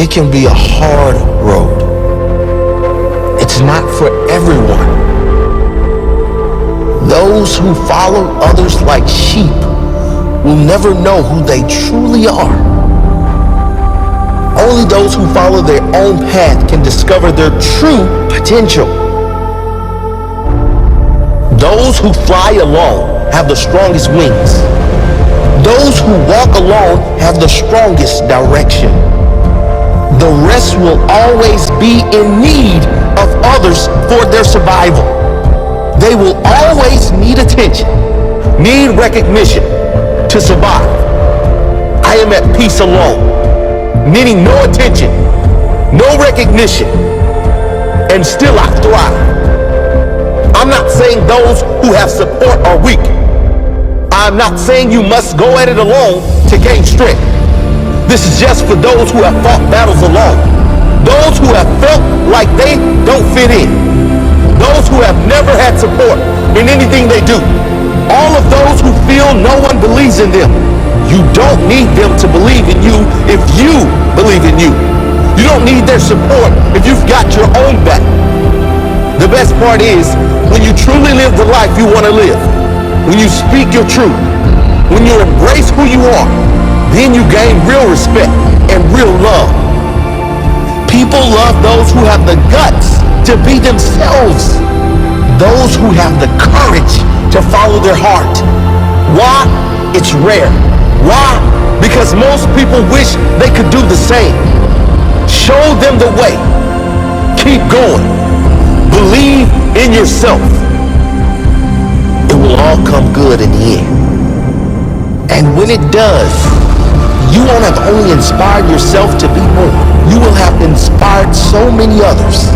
It can be a hard road. It's not for everyone. Those who follow others like sheep will never know who they truly are. Only those who follow their own path can discover their true potential. Those who fly alone have the strongest wings. Those who walk alone have the strongest direction. The rest will always be in need of others for their survival. They will always need attention, need recognition to survive. I am at peace alone, needing no attention, no recognition, and still I thrive. I'm not saying those who have support are weak. I'm not saying you must go at it alone to gain strength. This is just for those who have fought battles alone. Those who have felt like they don't fit in. Those who have never had support in anything they do. All of those who feel no one believes in them. You don't need them to believe in you if you believe in you. You don't need their support if you've got your own back. The best part is when you truly live the life you want to live. When you speak your truth, when you embrace who you are, then you gain real respect and real love. People love those who have the guts to be themselves, those who have the courage to follow their heart. Why? It's rare. Why? Because most people wish they could do the same. Show them the way. Keep going. Believe in yourself. It will all come good in the end. And when it does, you won't have only inspired yourself to be more. You will have inspired so many others.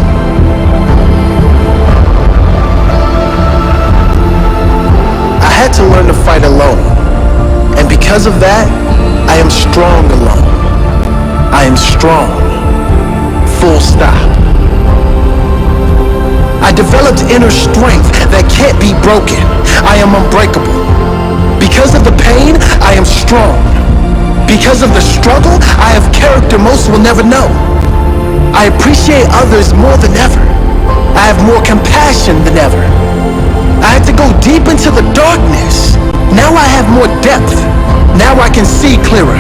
I had to learn to fight alone. And because of that, I am strong alone. I am strong. Full stop. I developed inner strength that can't be broken. I am unbreakable. Because of the pain, I am strong. Because of the struggle, I have character most will never know. I appreciate others more than ever. I have more compassion than ever. I had to go deep into the darkness. Now I have more depth. Now I can see clearer.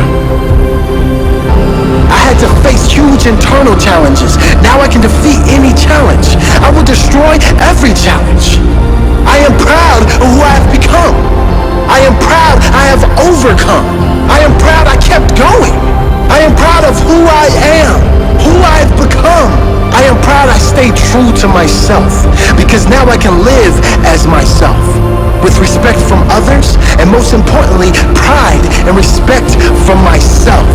I had to face huge internal challenges. Now I can defeat any challenge. I will destroy every challenge. I am proud of who I have become. I am proud I have overcome. I am proud I kept going. I am proud of who I am, who I have become. I am proud I stayed true to myself because now I can live as myself with respect from others and most importantly, pride and respect from myself.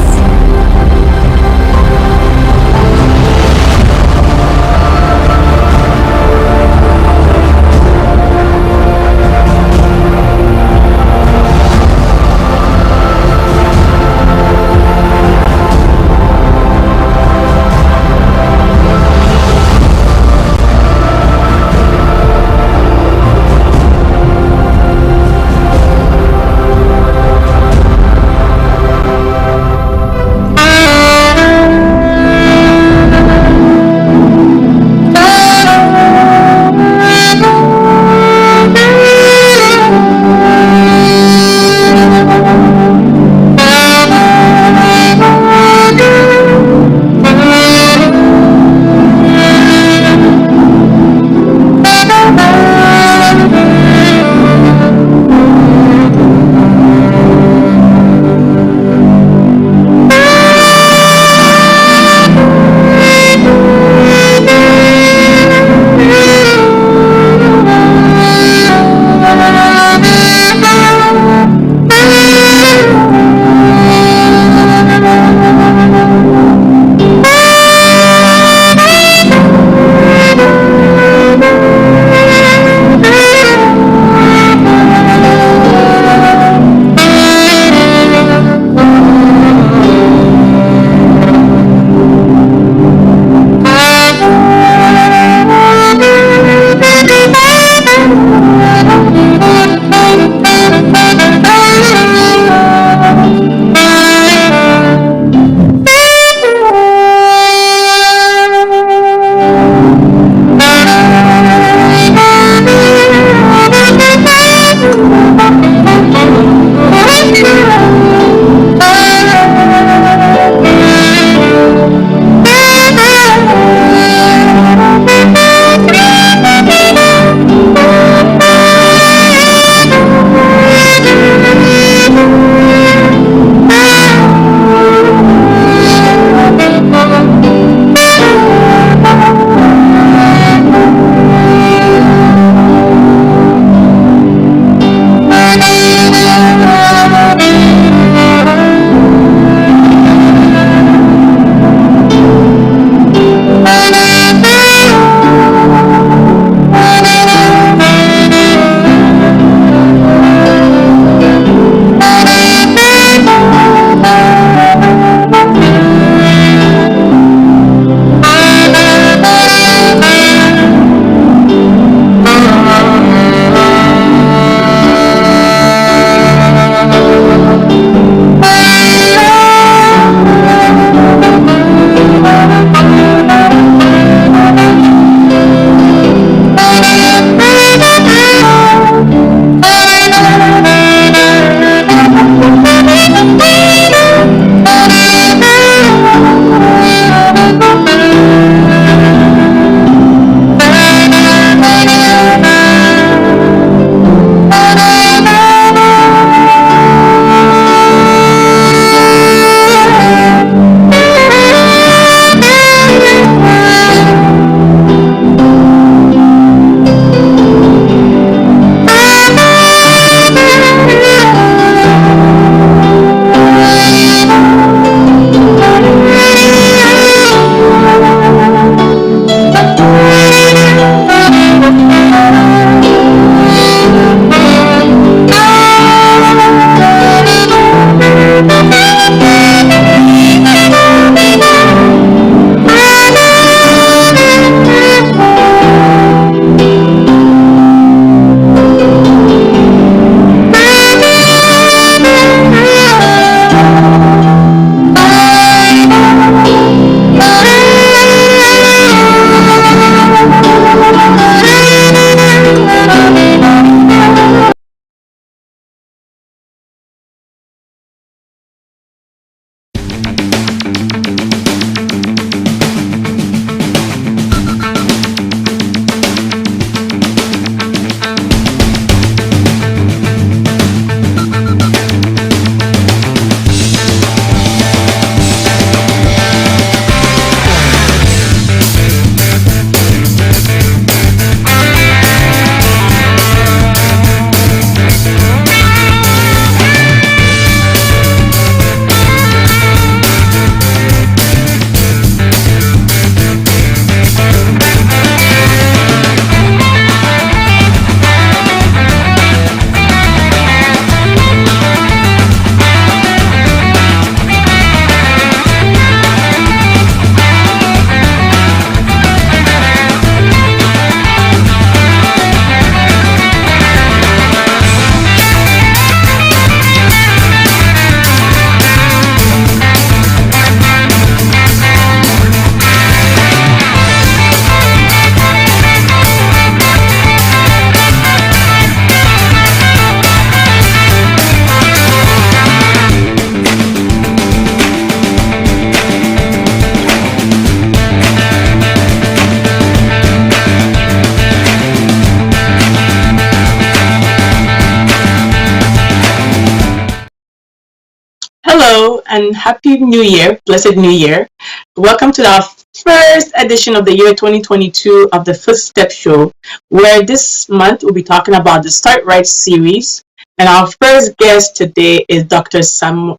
and Happy New Year, Blessed New Year. Welcome to our first edition of the year 2022 of the First Step Show, where this month we'll be talking about the Start Right series. And our first guest today is Dr. Samuel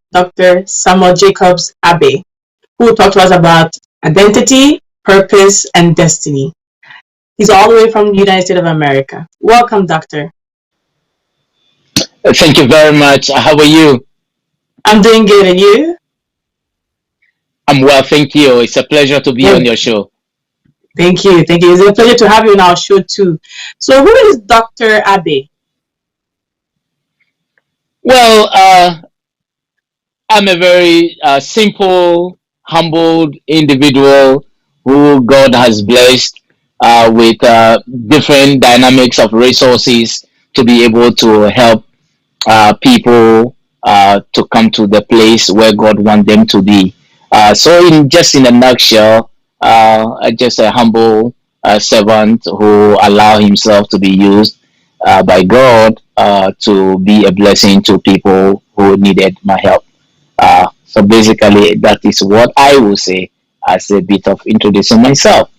Jacobs Abbey, who will talk to us about identity, purpose, and destiny. He's all the way from the United States of America. Welcome, Doctor. Thank you very much. How are you? I'm doing good, and you? I'm well, thank you. It's a pleasure to be on Good. your show. Thank you. Thank you. It's a pleasure to have you on our show too. So, who is Dr. Abe? Well, I'm a very simple, humbled individual who God has blessed with different dynamics of resources to be able to help people to come to the place where God wants them to be. In a nutshell, just a humble servant who allow himself to be used by God to be a blessing to people who needed my help. So basically, that is what I will say as a bit of introducing myself.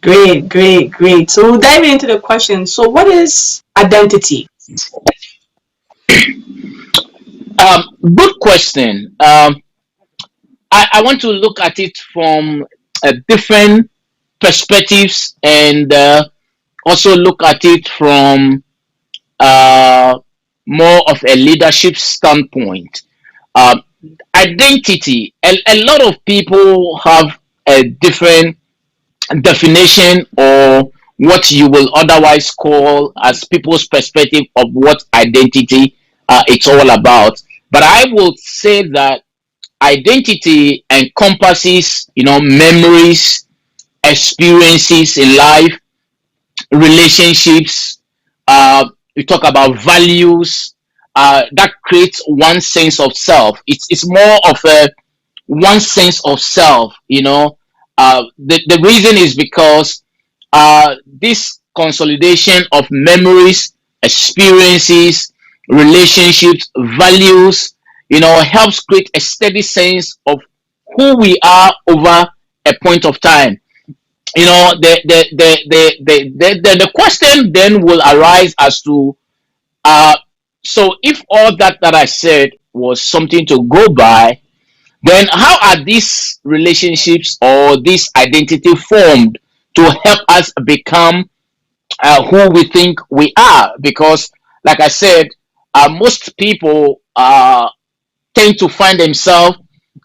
Great, great, great. So, diving into the question. So, what is identity? Good question. I want to look at it from different perspectives and also look at it from uh, more of a leadership standpoint. Um, Identity. A lot of people have a different definition or what you will otherwise call as people's perspective of what identity it's all about. But I will say that identity encompasses, memories, experiences in life, relationships. We talk about values that creates one sense of self. It's more of a one sense of self. The reason is because this consolidation of memories, experiences, relationships, values, helps create a steady sense of who we are over a point of time. The question then will arise as to uh, so if all that I said was something to go by, then how are these relationships or this identity formed to help us become who we think we are? Because, like I said, most people tend to find themselves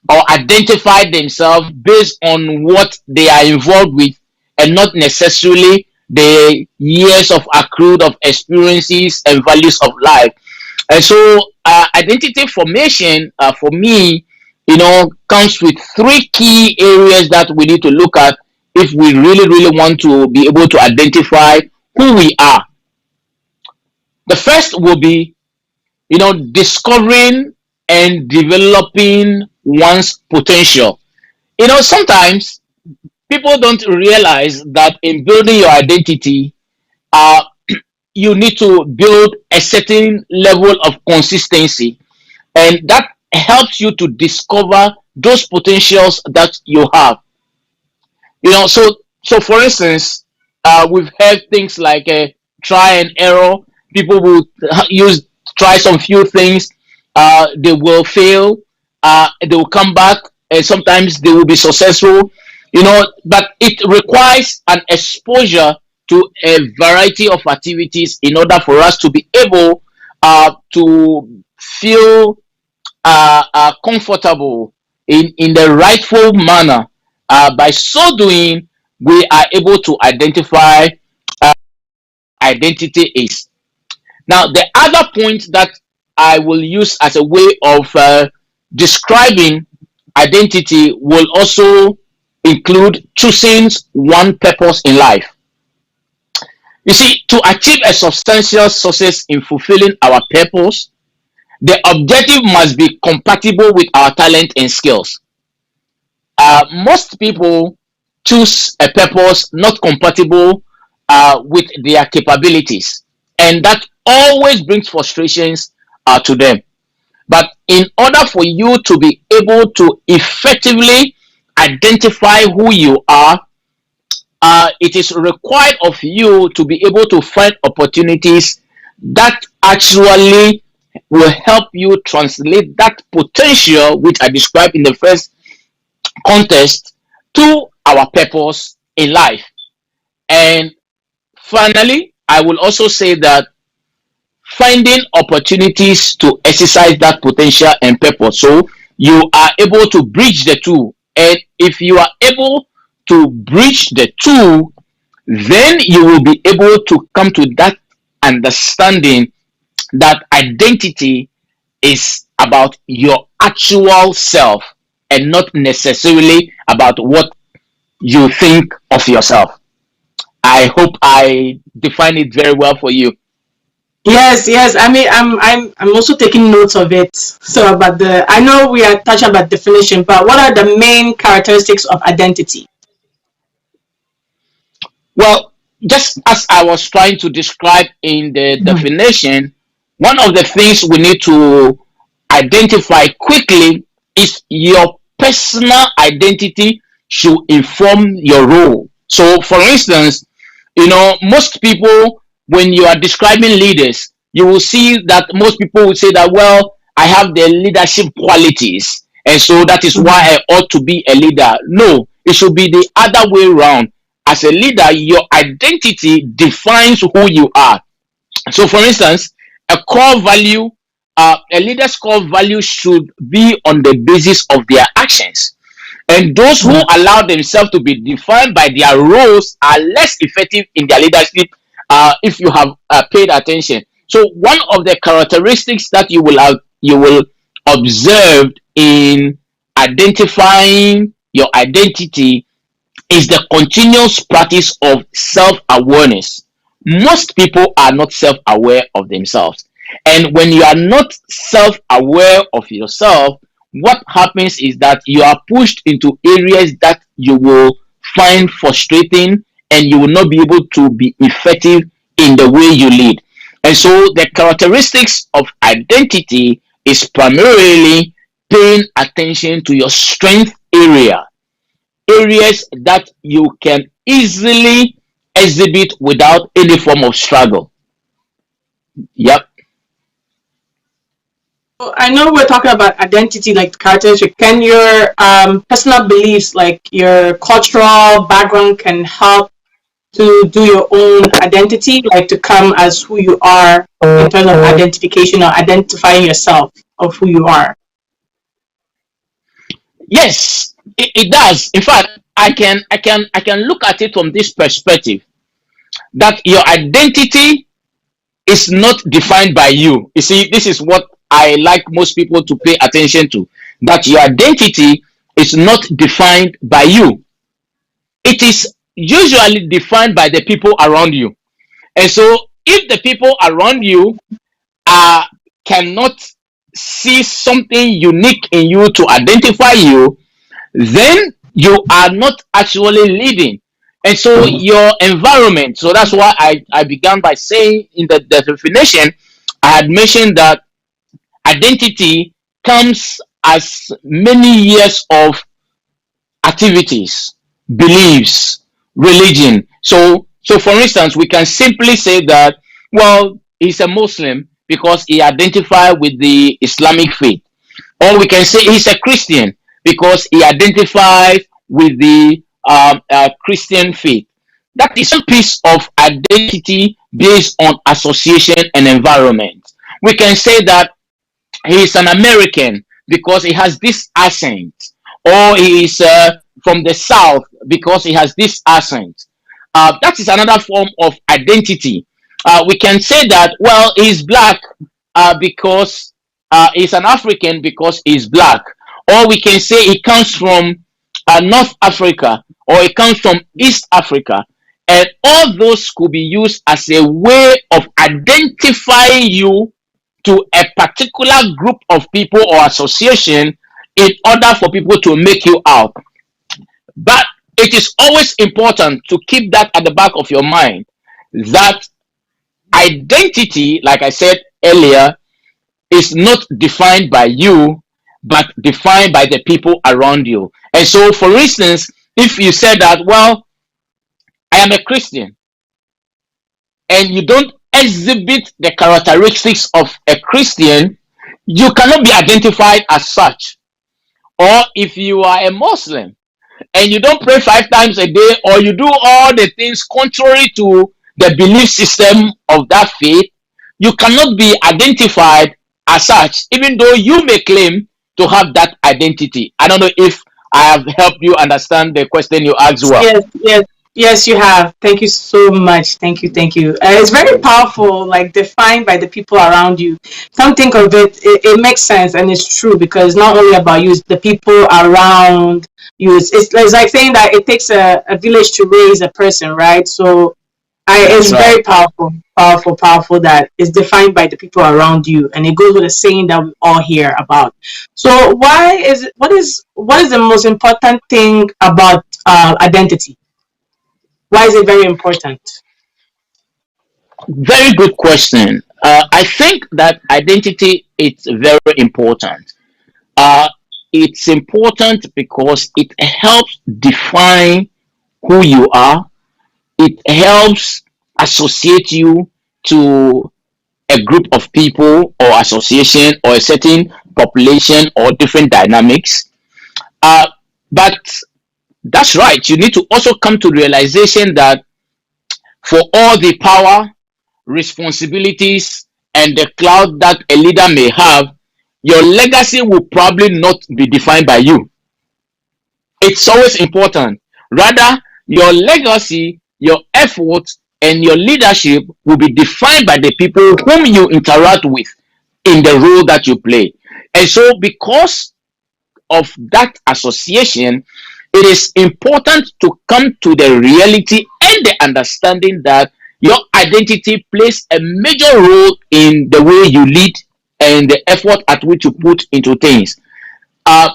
or identify themselves based on what they are involved with and not necessarily the years of accrued of experiences and values of life. And so identity formation for me, comes with three key areas that we need to look at if we really, really want to be able to identify who we are. The first will be, discovering and developing one's potential. Sometimes people don't realize that in building your identity, uh, you need to build a certain level of consistency, and that helps you to discover those potentials that you have. So for instance, we've heard things like try and error. People will use try some few things, they will fail, they will come back, and sometimes they will be successful. But it requires an exposure to a variety of activities in order for us to be able to feel comfortable in the rightful manner. By so doing, we are able to identify identity is. Now, the other point that I will use as a way of describing identity will also include choosing one purpose in life. You see, to achieve a substantial success in fulfilling our purpose, the objective must be compatible with our talent and skills. Most people choose a purpose not compatible with their capabilities, and that always brings frustrations to them. But in order for you to be able to effectively identify who you are, it is required of you to be able to find opportunities that actually will help you translate that potential which I described in the first context to our purpose in life. And finally, I will also say that finding opportunities to exercise that potential and purpose, so you are able to bridge the two. And if you are able to bridge the two, then you will be able to come to that understanding that identity is about your actual self and not necessarily about what you think of yourself. I hope I define it very well for you. Yes, yes. I mean, I'm also taking notes of it. So about I know we are touching about definition, but what are the main characteristics of identity? Well, just as I was trying to describe in the Mhm. definition, one of the things we need to identify quickly is your personal identity should inform your role. So, for instance, most people, when you are describing leaders, you will see that most people will say that, well, I have the leadership qualities, and so that is Mhm. why I ought to be a leader. No, it should be the other way around. As a leader, your identity defines who you are. So, for instance, a leader's core value should be on the basis of their actions. And those who Mhm. allow themselves to be defined by their roles are less effective in their leadership, if you have paid attention. So, one of the characteristics that you will observe in identifying your identity is the continuous practice of self awareness. Most people are not self aware of themselves. And when you are not self aware of yourself, what happens is that you are pushed into areas that you will find frustrating and you will not be able to be effective in the way you lead. And so the characteristics of identity is primarily paying attention to your strength areas that you can easily exhibit without any form of struggle. Yep. So I know we're talking about identity, like characteristic. Can your personal beliefs, like your cultural background, can help to do your own identity, like to come as who you are in terms of identification or identifying yourself of who you are? Yes, it does. In fact, I can look at it from this perspective that your identity is not defined by you. You see, this is what I like most people to pay attention to. That your identity is not defined by you. It is usually defined by the people around you. And so if the people around you uh, cannot see something unique in you to identify you, then you are not actually leading. And so your environment, so that's why I began by saying in the definition, I had mentioned that identity comes as many years of activities, beliefs, religion. So for instance, we can simply say that, well, he's a Muslim because he identified with the Islamic faith. Or we can say he's a Christian because he identifies with the Christian faith. That is a piece of identity based on association and environment. We can say that he is an American because he has this accent, or he is from the South because he has this accent. That is another form of identity. We can say that, well, he's black because he's an African because he's black, or we can say he comes from North Africa or he comes from East Africa. And all those could be used as a way of identifying you to a particular group of people or association in order for people to make you out. But it is always important to keep that at the back of your mind that identity, like I said earlier, is not defined by you, but defined by the people around you. And so, for instance, if you said that, well, I am a Christian, and you don't exhibit the characteristics of a Christian, you cannot be identified as such. Or if you are a Muslim and you don't pray 5 times a day, or you do all the things contrary to the belief system of that faith, you cannot be identified as such, even though you may claim to have that identity. I don't know if I have helped you understand the question you asked well. Yes, yes, yes, you have. Thank you so much. Thank you, thank you. It's very powerful, like defined by the people around you. Come think of it, it makes sense and it's true because it's not only about you, it's the people around you. It's like saying that it takes a village to raise a person, right? So That's it's right. very powerful, powerful, powerful that it's defined by the people around you, and it goes with a saying that we all hear about. So, what is the most important thing about identity? Why is it very important? Very good question. I think that identity is very important. Uh, it's important because it helps define who you are. It helps associate you to a group of people or association or a certain population or different dynamics. Uh, but that's right. You need to also come to realization that for all the power, responsibilities, and the clout that a leader may have, your legacy will probably not be defined by you. It's always important. Rather, your legacy, your efforts, and your leadership will be defined by the people whom you interact with in the role that you play. And so, because of that association, it is important to come to the reality and the understanding that your identity plays a major role in the way you lead and the effort at which you put into things. Uh,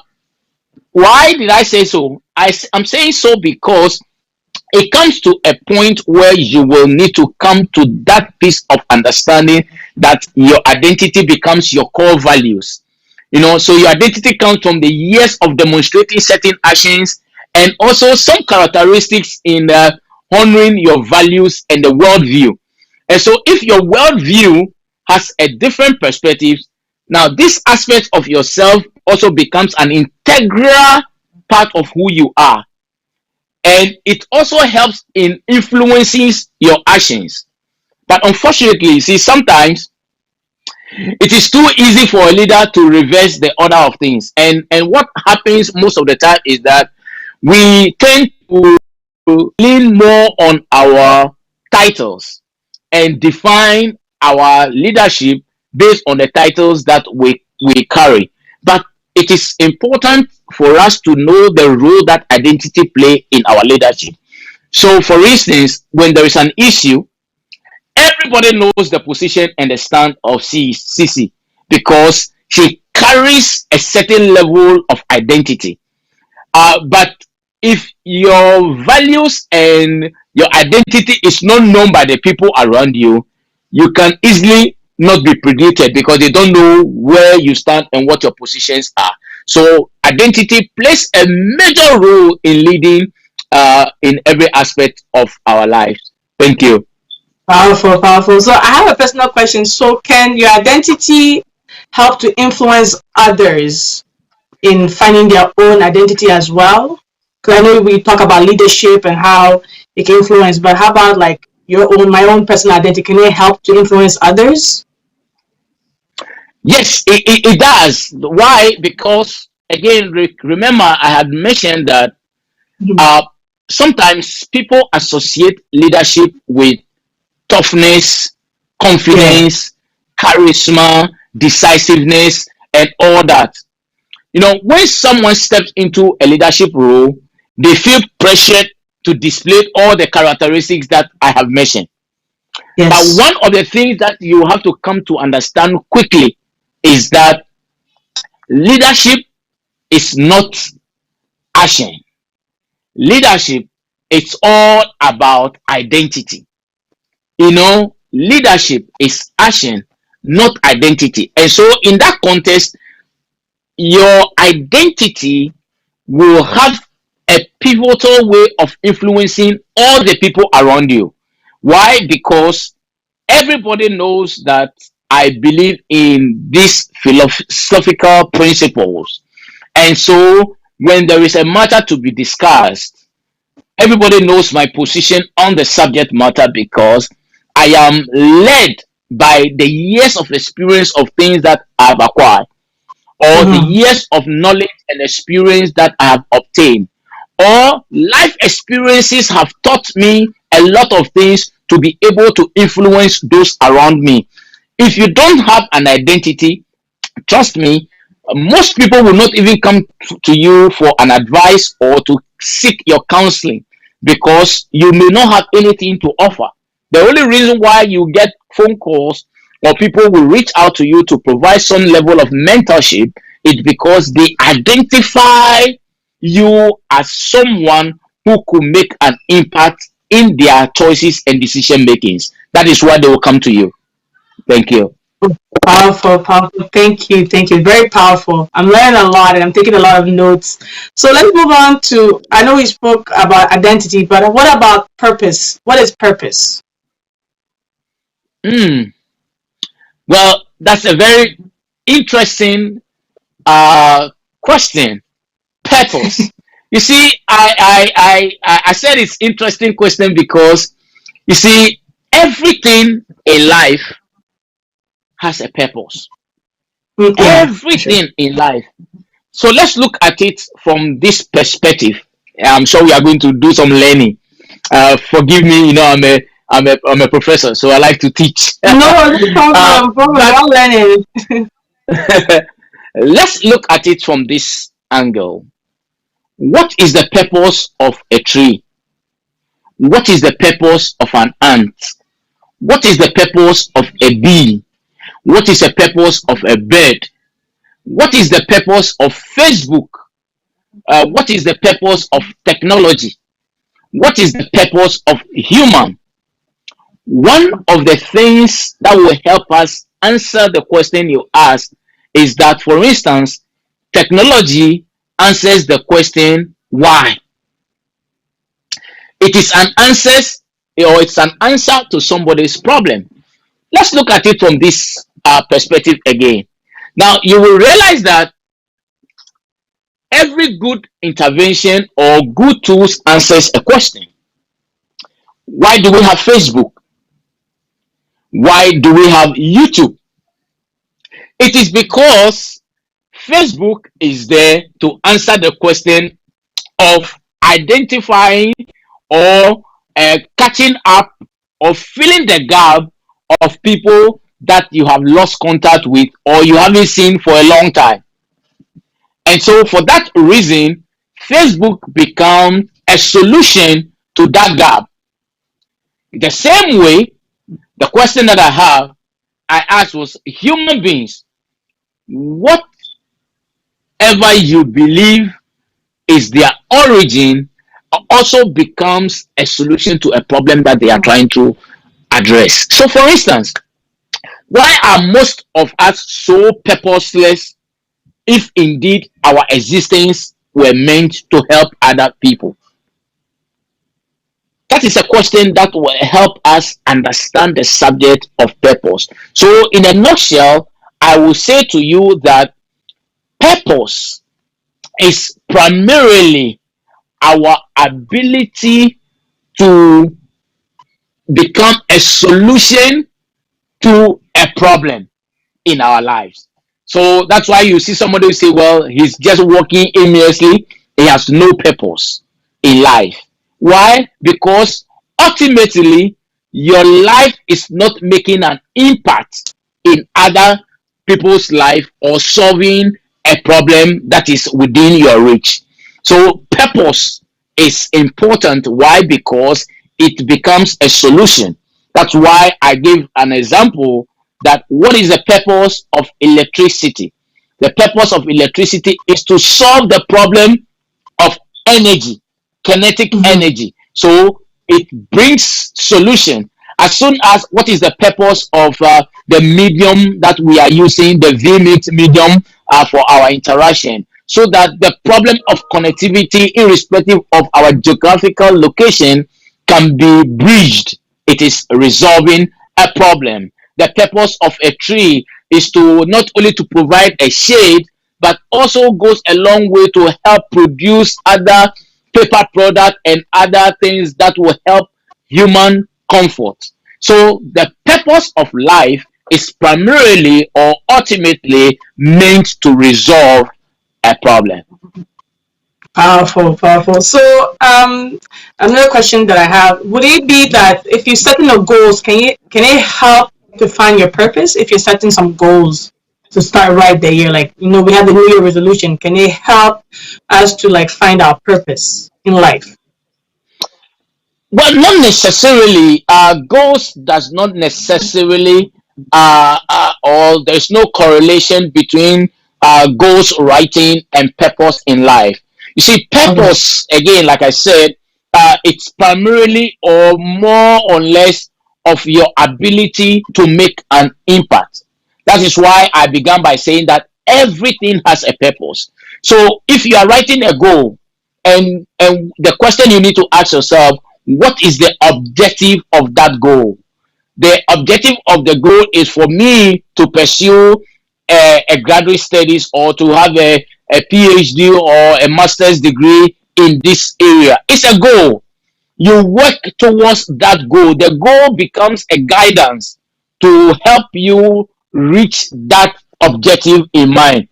why did I say so? I'm saying so because it comes to a point where you will need to come to that piece of understanding that your identity becomes your core values. So your identity comes from the years of demonstrating certain actions and also some characteristics in honoring your values and the worldview. And so if your worldview has a different perspective, now this aspect of yourself also becomes an integral part of who you are, and it also helps in influencing your actions. But unfortunately, see, sometimes it is too easy for a leader to reverse the order of things. And what happens most of the time is that we tend to lean more on our titles and define our leadership based on the titles that we carry. But it is important for us to know the role that identity play in our leadership. So, for instance, when there is an issue, everybody knows the position and the stand of CC because she carries a certain level of identity. But if your values and your identity is not known by the people around you, you can easily not be predicted because they don't know where you stand and what your positions are. So identity plays a major role in leading in every aspect of our lives. Thank you. Powerful, powerful. So I have a personal question. So can your identity help to influence others in finding their own identity as well? Because I know we talk about leadership and how it can influence, but how about like my own personal identity? Can it help to influence others? Yes, it does. Why? Because again, remember I had mentioned that Mhm. uh, sometimes people associate leadership with toughness, Yeah. confidence, charisma, decisiveness, and all that. When someone steps into a leadership role, they feel pressured to display all the characteristics that I have mentioned. But Yes. one of the things that you have to come to understand quickly is that leadership is not action. Leadership is all about identity. Leadership is action, not identity. And so, in that context, your identity will have a pivotal way of influencing all the people around you. Why? Because everybody knows that I believe in these philosophical principles. And so, when there is a matter to be discussed, everybody knows my position on the subject matter because I am led by the years of experience of things that I've acquired, or the Mm-hmm. years of knowledge and experience that I have obtained, or life experiences have taught me a lot of things to be able to influence those around me. If you don't have an identity, trust me, most people will not even come to you for an advice or to seek your counseling because you may not have anything to offer. The only reason why you get phone calls or people will reach out to you to provide some level of mentorship is because they identify you as someone who could make an impact in their choices and decision makings. That is why they will come to you. Thank you. Powerful, powerful. Thank you, thank you. Very powerful. I'm learning a lot and I'm taking a lot of notes. So let's move on to. I know we spoke about identity, but what about purpose? What is purpose? Mm. Well, that's a very interesting question. Purpose. You see, I said it's interesting question because you see everything in life has a purpose. Mm, yeah, for sure. Everything in life. So let's look at it from this perspective. I'm sure we are going to do some learning. Forgive me, I'm a professor, so I like to teach. No, this from But I'm learning. let's look at it from this angle. What is the purpose of a tree? What is the purpose of an ant? What is the purpose of a bee? What is the purpose of a bird? What is the purpose of Facebook? What is the purpose of technology? What is the purpose of human? One of the things that will help us answer the question you asked is that, for instance, technology answers the question why. It is an answer or it's an answer to somebody's problem. Let's look at it from this perspective again. Now, you will realize that every good intervention or good tools answers a question. Why do we have Facebook? Why do we have YouTube? It is because Facebook is there to answer the question of identifying or catching up or filling the gap of people that you have lost contact with or you haven't seen for a long time. And so, for that reason, Facebook becomes a solution to that gap. The same way, the question that I asked was human beings, whatever you believe is their origin also becomes a solution to a problem that they are trying to address. So, for instance, why are most of us so purposeless if indeed our existence were meant to help other people? That is a question that will help us understand the subject of purpose. So, in a nutshell, I will say to you that purpose is primarily our ability to become a solution to a problem in our lives. So that's why you see somebody who say, well, he's just working aimlessly, he has no purpose in life. Why? Because ultimately your life is not making an impact in other people's life or solving a problem that is within your reach. So purpose is important. Why? Because it becomes a solution. That's why I gave an example that what is the purpose of electricity? The purpose of electricity is to solve the problem of energy, kinetic Mm-hmm. energy. So it brings solution. As soon as what is the purpose of the medium that we are using, the vMix medium, for our interaction, so that the problem of connectivity, irrespective of our geographical location, can be bridged. It is resolving a problem. The purpose of a tree is to not only to provide a shade, but also goes a long way to help produce other paper product and other things that will help human comfort. So the purpose of life is primarily or ultimately meant to resolve a problem. Powerful, powerful. So, another question that I have: would it be that if you're setting a goals, can it help to find your purpose? If you're setting some goals to start right the year, like we have the New Year resolution. Can it help us to like find our purpose in life? Well, not necessarily. Goals does not necessarily, or there's no correlation between goals writing and purpose in life. You see, Okay. purpose, again, like I said, it's primarily or more or less of your ability to make an impact. That is why I began by saying that everything has a purpose. So if you are writing a goal, and the question you need to ask yourself, what is the objective of that goal? The objective of the goal is for me to pursue a graduate studies or to have a PhD or a master's degree in this area. It's a goal. You work towards that goal. The goal becomes a guidance to help you reach that objective in mind.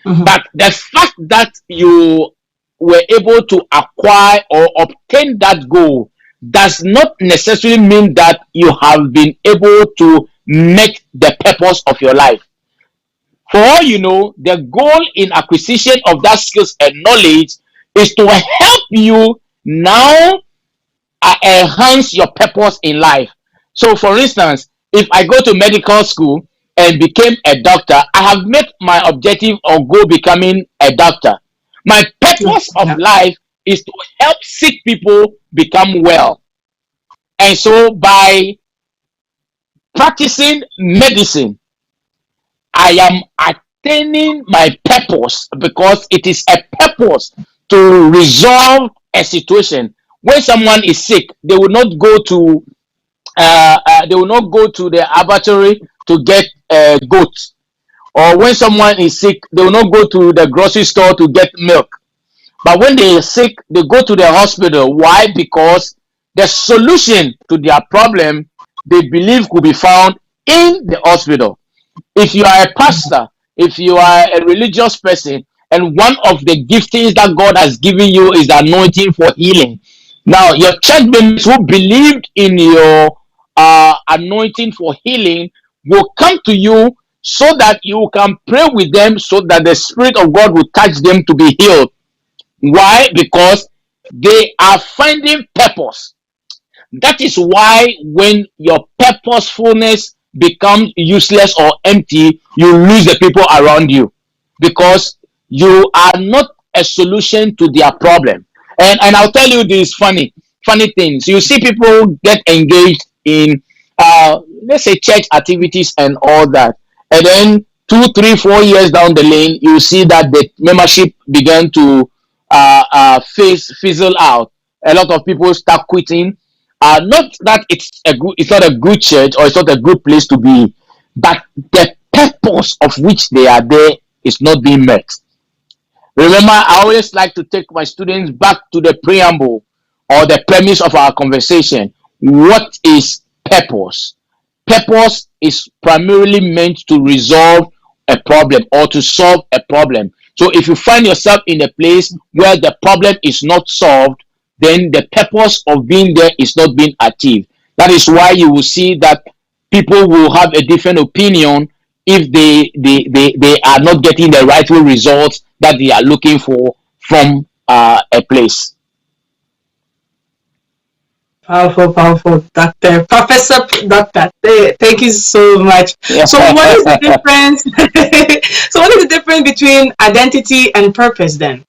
Mm-hmm. But the fact that you were able to acquire or obtain that goal does not necessarily mean that you have been able to make the purpose of your life. For all you know, the goal in acquisition of that skills and knowledge is to help you now enhance your purpose in life. So, for instance, if I go to medical school and became a doctor, I have met my objective or goal becoming a doctor. My Yeah. purpose of Yeah. life is to help sick people become well. And so, by practicing medicine, I am attaining my purpose because it is a purpose to resolve a situation. When someone is sick, they will not go to the abattoir to get goat. Or when someone is sick, they will not go to the grocery store to get milk. But when they are sick, they go to the hospital. Why? Because the solution to their problem they believe could be found in the hospital. If you are a pastor, if you are a religious person, and one of the giftings that God has given you is the anointing for healing. Now, your church members who believed in your anointing for healing will come to you so that you can pray with them so that the Spirit of God will touch them to be healed. Why? Because they are finding purpose. That is why when your purposefulness becomes useless or empty, you lose the people around you because you are not a solution to their problem. And I'll tell you these funny things. You see people get engaged in let's say church activities and all that, and then 2, 3, 4 years down the lane, you see that the membership began to fizzle out. A lot of people start quitting. Not that it's not a good church or it's not a good place to be, but the purpose of which they are there is not being met. Remember, I always like to take my students back to the preamble or the premise of our conversation. What is purpose? Purpose is primarily meant to resolve a problem or to solve a problem. So if you find yourself in a place where the problem is not solved, then the purpose of being there is not being achieved. That is why you will see that people will have a different opinion if they are not getting the rightful results that they are looking for from a place. Powerful, powerful, Doctor, Professor, Doctor. Thank you so much. Yeah. So, what is the difference? So, what is the difference between identity and purpose then?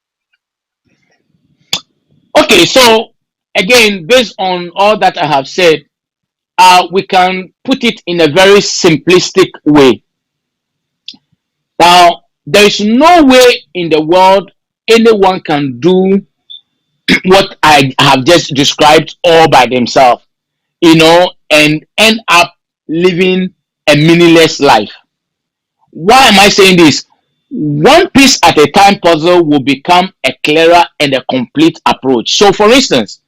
Okay, so again, based on all that I have said, we can put it in a very simplistic way. Now, there is no way in the world anyone can do what I have just described all by themselves, and end up living a meaningless life. Why am I saying this? One piece at a time puzzle will become a clearer and a complete approach. So, for instance,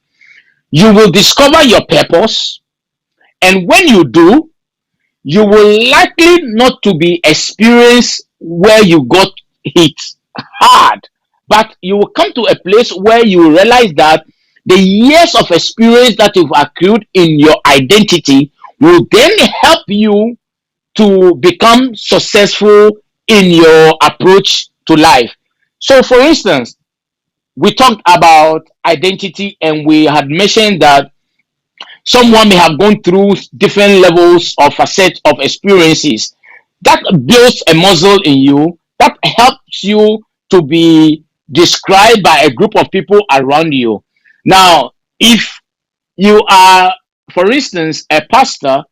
you will discover your purpose, and when you do, you will likely not to be experienced where you got hit hard, but you will come to a place where you realize that the years of experience that you've accrued in your identity will then help you to become successful in your approach to life. So, for instance, we talked about identity and we had mentioned that someone may have gone through different levels of a set of experiences that builds a muscle in you that helps you to be described by a group of people around you. Now, if you are, for instance, a pastor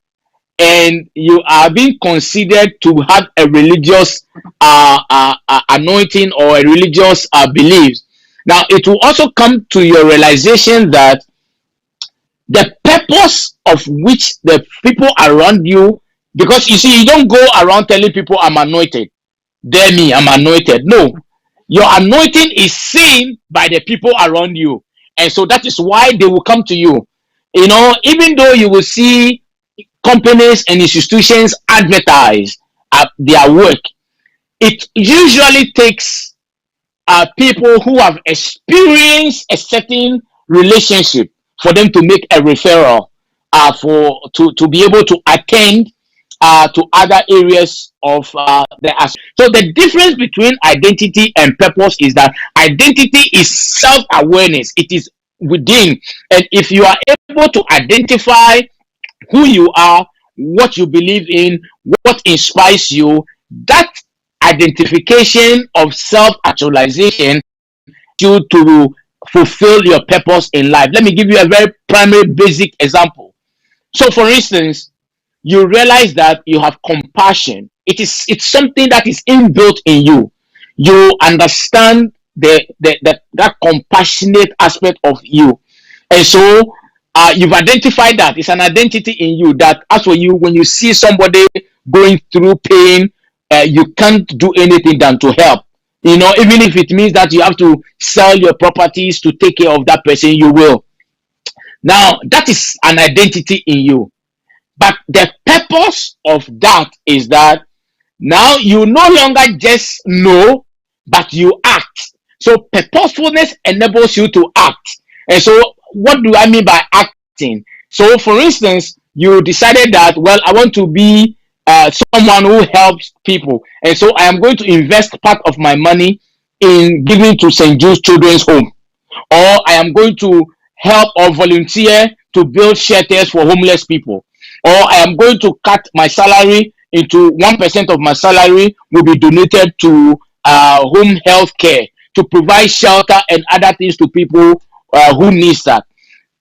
and you are being considered to have a religious anointing or a religious belief, now it will also come to your realization that the purpose of which the people around you, because you see, you don't go around telling people I'm anointed, dare me, I'm anointed. No, your anointing is seen by the people around you, and so that is why they will come to you. Even though you will see companies and institutions advertise their work, it usually takes people who have experienced a certain relationship for them to make a referral to be able to attend to other areas of so the difference between identity and purpose is that identity is self-awareness. It is within, and if you are able to identify who you are, what you believe in, what inspires you, that identification of self-actualization you to fulfill your purpose in life. Let me give you a very primary basic example. So, for instance, you realize that you have compassion. It's something that is inbuilt in you. You understand that compassionate aspect of you, and so you've identified that it's an identity in you that, as for you, when you see somebody going through pain, you can't do anything than to help. Even if it means that you have to sell your properties to take care of that person, you will. Now, that is an identity in you. But the purpose of that is that now you no longer just know, but you act. So purposefulness enables you to act. And so what do I mean by acting? So, for instance, you decided that, well, I want to be someone who helps people, and so I am going to invest part of my money in giving to St. Jude's Children's Home, or I am going to help or volunteer to build shelters for homeless people, or I am going to cut my salary into 1% of my salary will be donated to home health care to provide shelter and other things to people who needs that.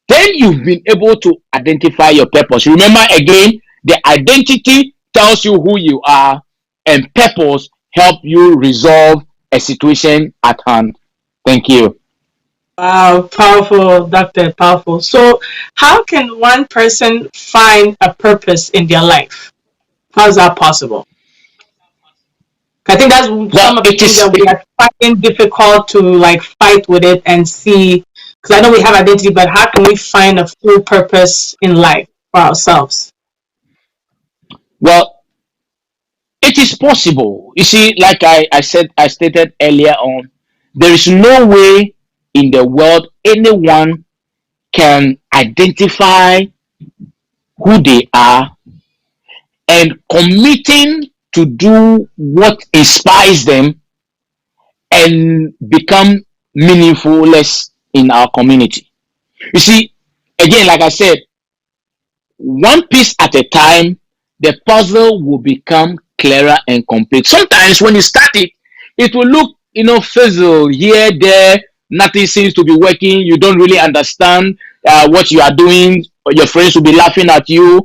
Then you've been able to identify your purpose. Remember again, the identity tells you who you are, and purpose help you resolve a situation at hand. Thank you. Wow, powerful, Doctor, powerful. So, how can one person find a purpose in their life? How is that possible? I think that's some of the things that we are finding difficult to fight with it and see. Because I know we have identity, but how can we find a full purpose in life for ourselves? Well, it is possible. You see, like I stated earlier on, there is no way in the world anyone can identify who they are and committing to do what inspires them and become meaningful in our community. You see, again, like I said, one piece at a time, the puzzle will become clearer and complete. Sometimes when you start it, it will look, fizzle here, there, nothing seems to be working. You don't really understand what you are doing. your friends will be laughing at you.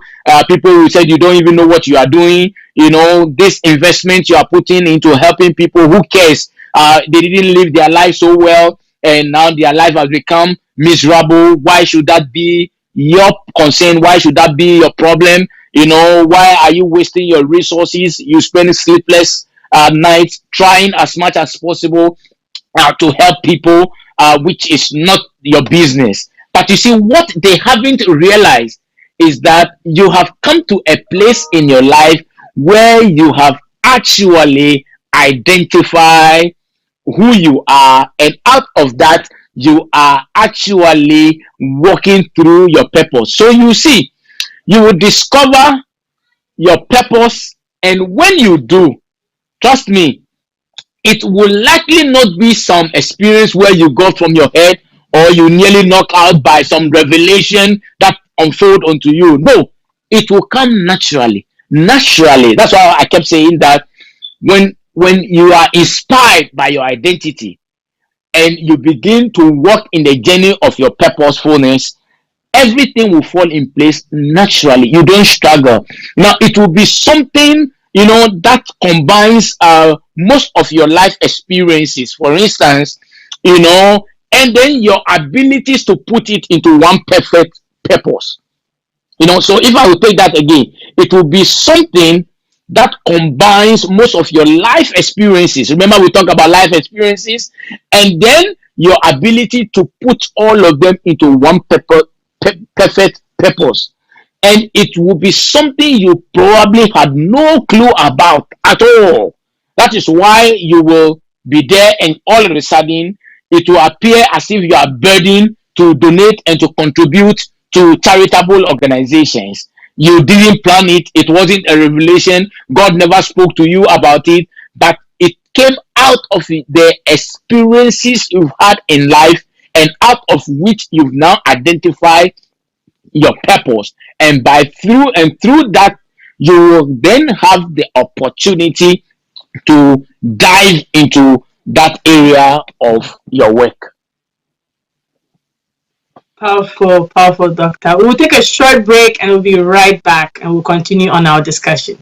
People will say you don't even know what you are doing. This investment you are putting into helping people, who cares? They didn't live their life so well, and now their life has become miserable. Why should that be your concern? Why should that be your problem? Why are you wasting your resources? You spend sleepless nights trying as much as possible to help people, which is not your business. But you see, what they haven't realized is that you have come to a place in your life where you have actually identified who you are, and out of that, you are actually walking through your purpose. So you see, you will discover your purpose, and when you do, trust me, it will likely not be some experience where you got from your head, or you nearly knock out by some revelation that unfold unto you. No, it will come naturally. Naturally. That's why I kept saying that when you are inspired by your identity and you begin to walk in the journey of your purposefulness, everything will fall in place naturally. You don't struggle. Now, it will be something that combines most of your life experiences, for instance, and then your abilities to put it into one perfect purpose. So if I will take that again, it will be something that combines most of your life experiences. Remember, we talk about life experiences, and then your ability to put all of them into one perfect purpose. And it will be something you probably had no clue about at all. That is why you will be there, and all of a sudden it will appear as if you are burdened to donate and to contribute to charitable organizations. You didn't plan it. It wasn't a revelation. God never spoke to you about it, but it came out of the experiences you've had in life, and out of which you've now identified your purpose. And through that, you will then have the opportunity to dive into that area of your work. Powerful, powerful, Doctor. We'll take a short break and we'll be right back, and we'll continue on our discussion.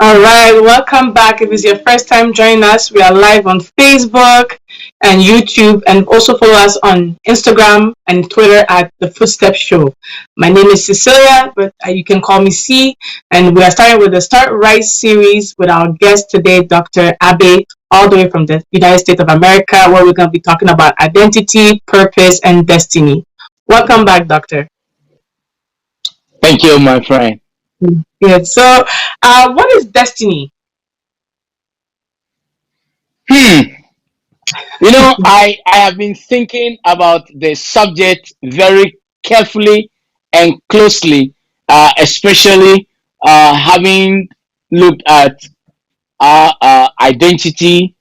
All right, welcome back. If it's your first time joining us, we are live on Facebook and YouTube, and also follow us on Instagram and Twitter at The Footstep Show. My name is Cecilia, but you can call me C, and we are starting with the Start Right series with our guest today, Dr. Abe, all the way from the United States of America, where we're going to be talking about identity, purpose, and destiny. Welcome back, Doctor. Thank you, my friend. Good. So, what is destiny? I have been thinking about the subject very carefully and closely, especially having looked at identity,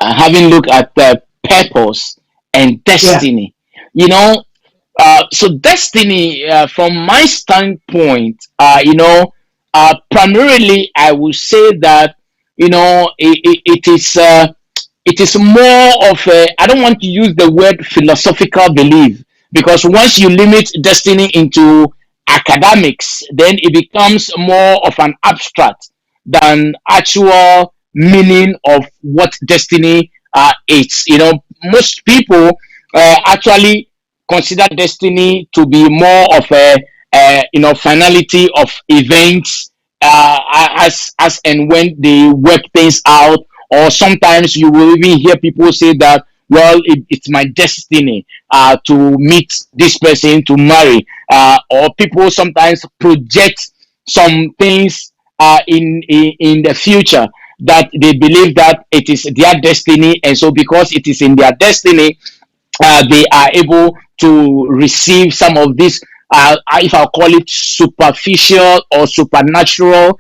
having looked at the purpose and destiny. So destiny, from my standpoint, primarily I would say that it is more of a, I don't want to use the word philosophical belief, because once you limit destiny into academics, then it becomes more of an abstract than actual meaning of what destiny is. Most people actually consider destiny to be more of a finality of events, as and when they work things out. Or sometimes you will even hear people say that, well, it's my destiny to meet this person, to marry. Or people sometimes project some things in the future, that they believe that it is their destiny, and so because it is in their destiny, they are able to receive some of this, if I call it superficial or supernatural,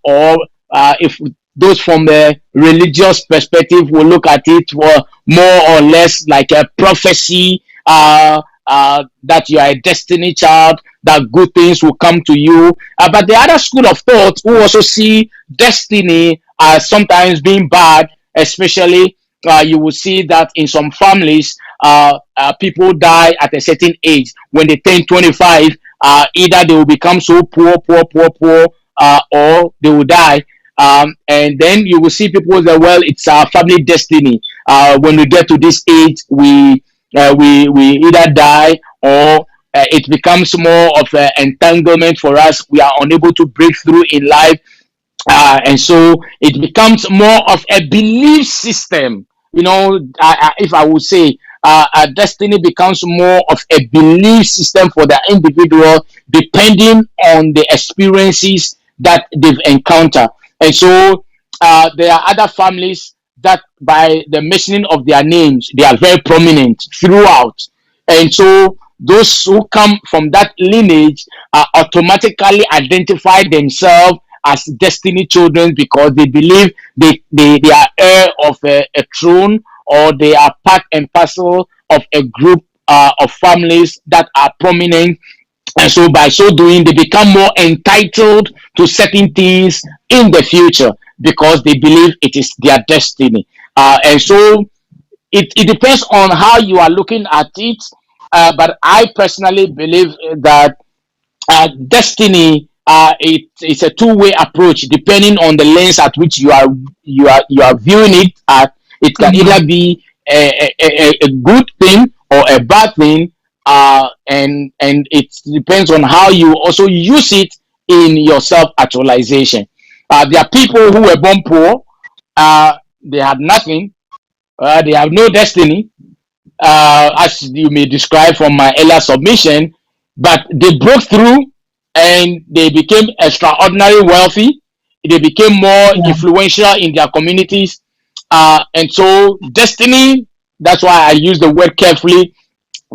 or if those from the religious perspective will look at it for more or less like a prophecy, that you are a destiny child, that good things will come to you. But the other school of thought who also see destiny as sometimes being bad, especially you will see that in some families, people die at a certain age. When they turn 25, either they will become so poor, or they will die. And then you will see people say, well, it's our family destiny. When we get to this age, we either die, or it becomes more of an entanglement for us. We are unable to break through in life, and so it becomes more of a belief system. If I would say, destiny becomes more of a belief system for the individual, depending on the experiences that they've encountered. And so there are other families that, by the mentioning of their names, they are very prominent throughout. And so those who come from that lineage automatically identify themselves as destiny children, because they believe they are heir of a throne, or they are part and parcel of a group of families that are prominent. And so by so doing, they become more entitled to certain things in the future, because they believe it is their destiny. And so it depends on how you are looking at it. But I personally believe that destiny, it's a two-way approach, depending on the lens at which you are viewing it at. It can Mhm. either be a good thing or a bad thing, and it depends on how you also use it in your self-actualization. There are people who were born poor. They had nothing. They have no destiny, as you may describe from my earlier submission, but they broke through and they became extraordinarily wealthy. They became more Yeah. influential in their communities. And so, destiny, that's why I use the word carefully,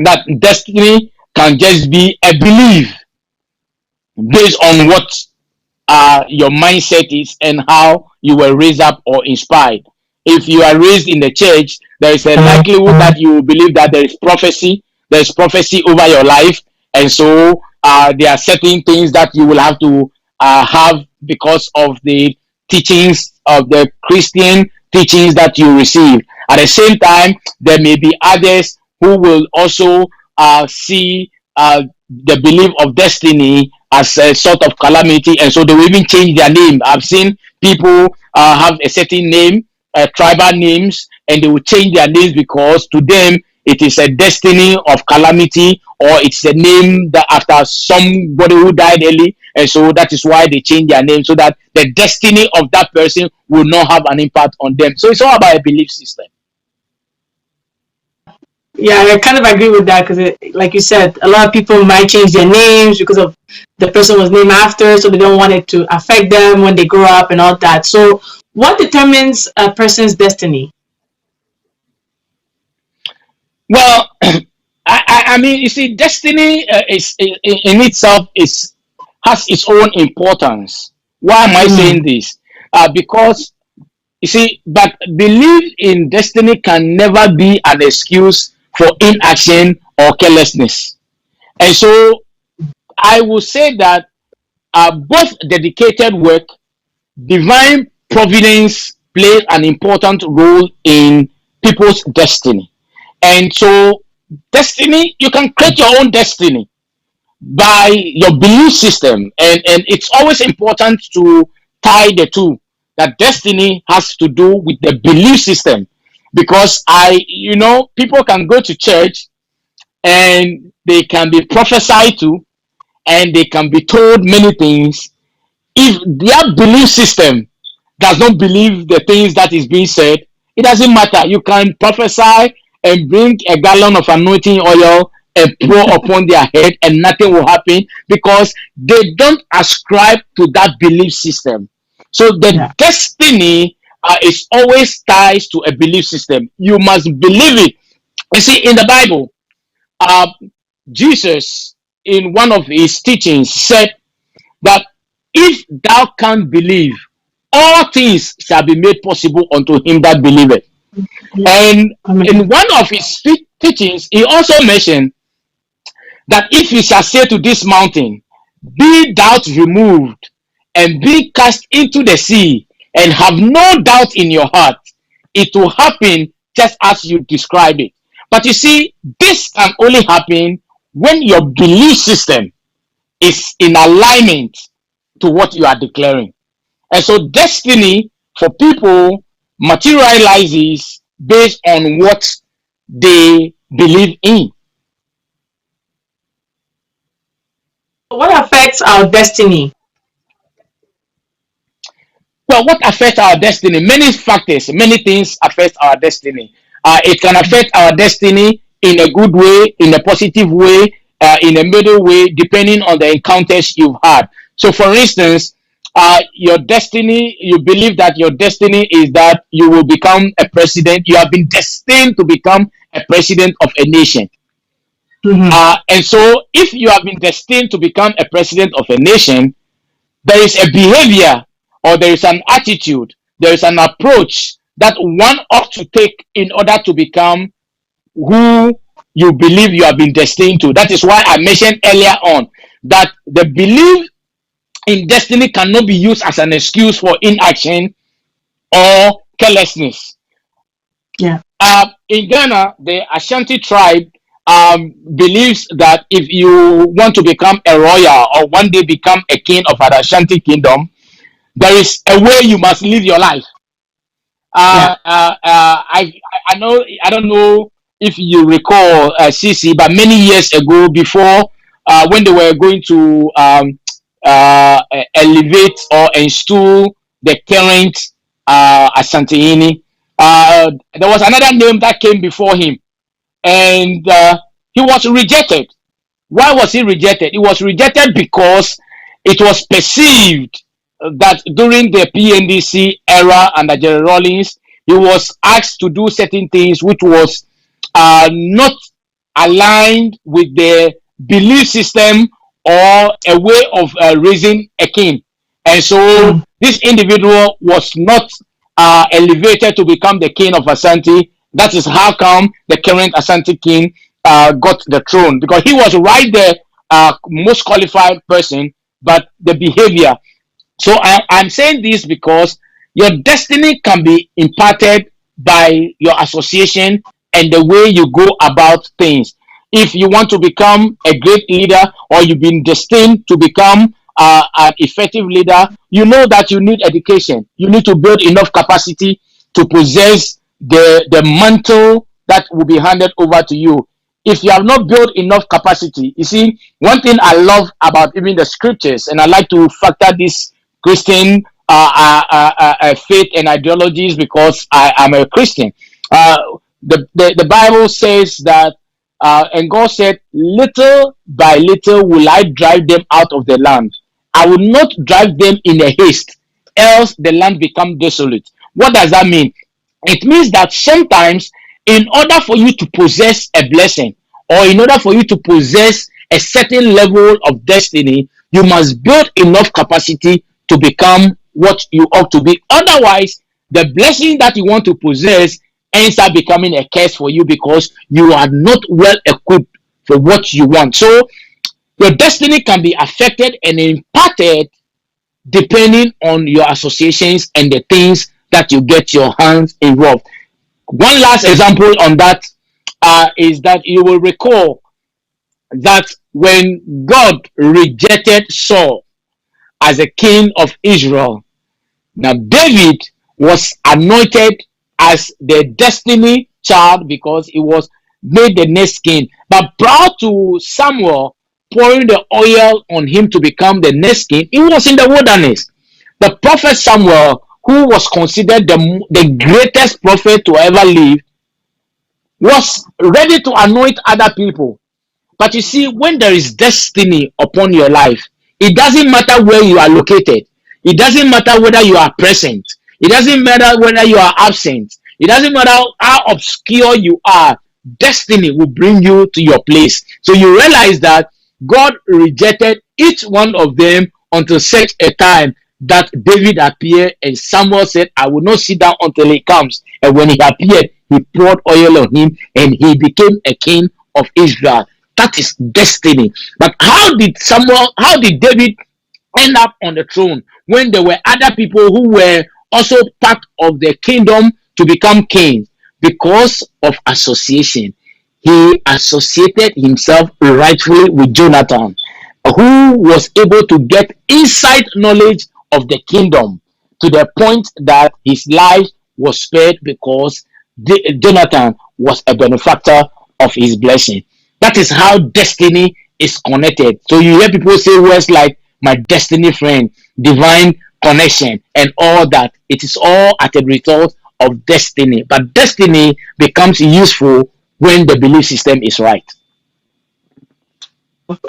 that destiny can just be a belief based on what your mindset is and how you were raised up or inspired. If you are raised in the church, there is a likelihood that you will believe that there is prophecy over your life, and so there are certain things that you will have to have because of the teachings of the Christian teachings that you receive. At the same time, there may be others who will also see the belief of destiny as a sort of calamity, and so they will even change their name. I've seen people have a certain name, tribal names, and they will change their names because to them it is a destiny of calamity, or it's a name that after somebody who died early, and so that is why they change their name, so that the destiny of that person will not have an impact on them. So it's all about a belief system. Yeah, I kind of agree with that because, like you said, a lot of people might change their names because of the person was named after, so they don't want it to affect them when they grow up and all that. So, what determines a person's destiny? Well, I mean, you see, destiny is in itself is has its own importance. Why am I Mm. saying this? Because you see, but belief in destiny can never be an excuse for inaction or carelessness. And so I will say that both dedicated work, divine providence plays an important role in people's destiny. And so, destiny, you can create your own destiny. by your belief system, and it's always important to tie the two, that destiny has to do with the belief system. Because people can go to church and they can be prophesied to and they can be told many things. If their belief system does not believe the things that is being said, it doesn't matter. You can prophesy and bring a gallon of anointing oil and pour upon their head, and nothing will happen because they don't ascribe to that belief system. So the Yeah. destiny is always ties to a belief system. You must believe it. You see, in the Bible, uh, Jesus, in one of his teachings, said that if thou can't believe, all things shall be made possible unto him that believeth. And in Amen. one of his teachings, he also mentioned that if you shall say to this mountain, be thou removed and be cast into the sea, and have no doubt in your heart, it will happen just as you describe it. But you see, this can only happen when your belief system is in alignment to what you are declaring. And so destiny for people materializes based on what they believe in. What affects our destiny? Well, what affects our destiny? Many factors, many things affect our destiny. It can affect our destiny in a good way, in a positive way, in a middle way, depending on the encounters you've had. So, for instance, your destiny, you believe that your destiny is that you will become a president. You have been destined to become a president of a nation. Mm-hmm. And so, if you have been destined to become a president of a nation, there is a behavior or there is an attitude, there is an approach that one ought to take in order to become who you believe you have been destined to. That is why I mentioned earlier on that the belief in destiny cannot be used as an excuse for inaction or carelessness. Yeah. In Ghana, the Ashanti tribe believes that if you want to become a royal or one day become a king of an Ashanti kingdom, there is a way you must live your life. Yeah. I know, I don't know if you recall, CC, but many years ago, before when they were going to elevate or install the current Asantehene, there was another name that came before him, and he was rejected. Why was he rejected? He was rejected because it was perceived that during the PNDC era under Jerry Rawlings, he was asked to do certain things which was not aligned with the belief system or a way of raising a king. And so Mm. this individual was not elevated to become the king of Asante. That is how come the current Asante king got the throne, because he was right there, most qualified person, but the behavior. So I'm saying this because your destiny can be imparted by your association and the way you go about things. If you want to become a great leader or you've been destined to become an effective leader, you know that you need education. You need to build enough capacity to possess the mantle that will be handed over to you. If you have not built enough capacity, you see, one thing I love about even the scriptures, and I like to factor this Christian faith and ideologies because I am a Christian. The Bible says that, and God said, little by little will I drive them out of the land. I will not drive them in a haste, else the land become desolate. What does that mean? It means that sometimes, in order for you to possess a blessing, or in order for you to possess a certain level of destiny, you must build enough capacity to become what you ought to be. Otherwise, the blessing that you want to possess ends up becoming a curse for you because you are not well equipped for what you want. So, your destiny can be affected and imparted depending on your associations and the things that you get your hands involved. One last example on that is that you will recall that when God rejected Saul as a king of Israel, now David was anointed as the destiny child because he was made the next king. But prior to Samuel pouring the oil on him to become the next king, he was in the wilderness. The prophet Samuel, who was considered the greatest prophet to ever live, was ready to anoint other people. But you see, when there is destiny upon your life, it doesn't matter where you are located. It doesn't matter whether you are present. It doesn't matter whether you are absent. It doesn't matter how obscure you are. Destiny will bring you to your place. So you realize that God rejected each one of them until such a time that David appeared, and Samuel said, I will not sit down until he comes. And when he appeared, he poured oil on him and he became a king of Israel. That is destiny. But how did David end up on the throne when there were other people who were also part of the kingdom to become kings? Because of association. He associated himself rightfully with Jonathan, who was able to get inside knowledge of the kingdom to the point that his life was spared because Jonathan was a benefactor of his blessing. That is how destiny is connected. So you hear people say words like my destiny friend, divine connection, and all that. It is all at a result of destiny. But destiny becomes useful when the belief system is right.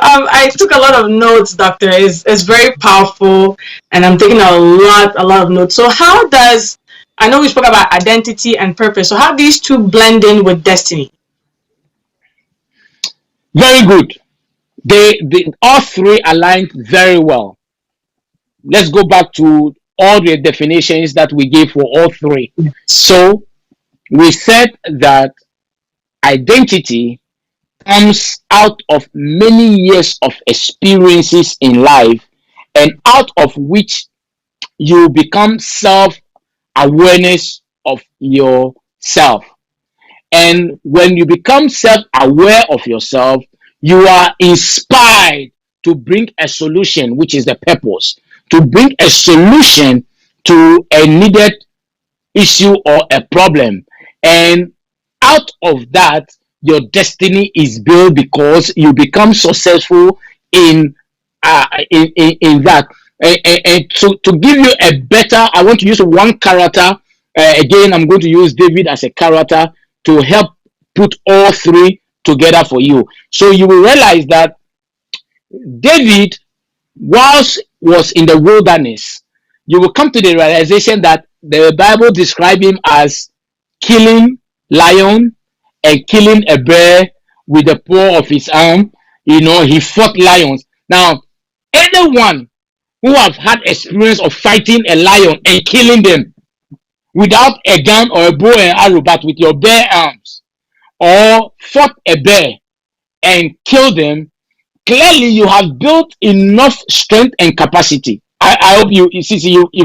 I took a lot of notes, Doctor. It's very powerful, and I'm taking a lot of notes. So how does, I know we spoke about identity and purpose, so how do these two blend in with destiny? Very good. They all three aligned very well. Let's go back to all the definitions that we gave for all three. So we said that identity comes out of many years of experiences in life, and out of which you become self-awareness of yourself. And when you become self-aware of yourself, you are inspired to bring a solution, which is the purpose, to bring a solution to a needed issue or a problem. And out of that, your destiny is built because you become successful in that. And to give you a better, I want to use one character. Again, I'm going to use David as a character to help put all three together for you. So you will realize that David, whilst was in the wilderness, you will come to the realization that the Bible describes him as killing lion and killing a bear with the paw of his arm. He fought lions. Now, anyone who have had experience of fighting a lion and killing them without a gun or a bow and arrow, but with your bare arms, or fought a bear and killed them, clearly you have built enough strength and capacity. I hope you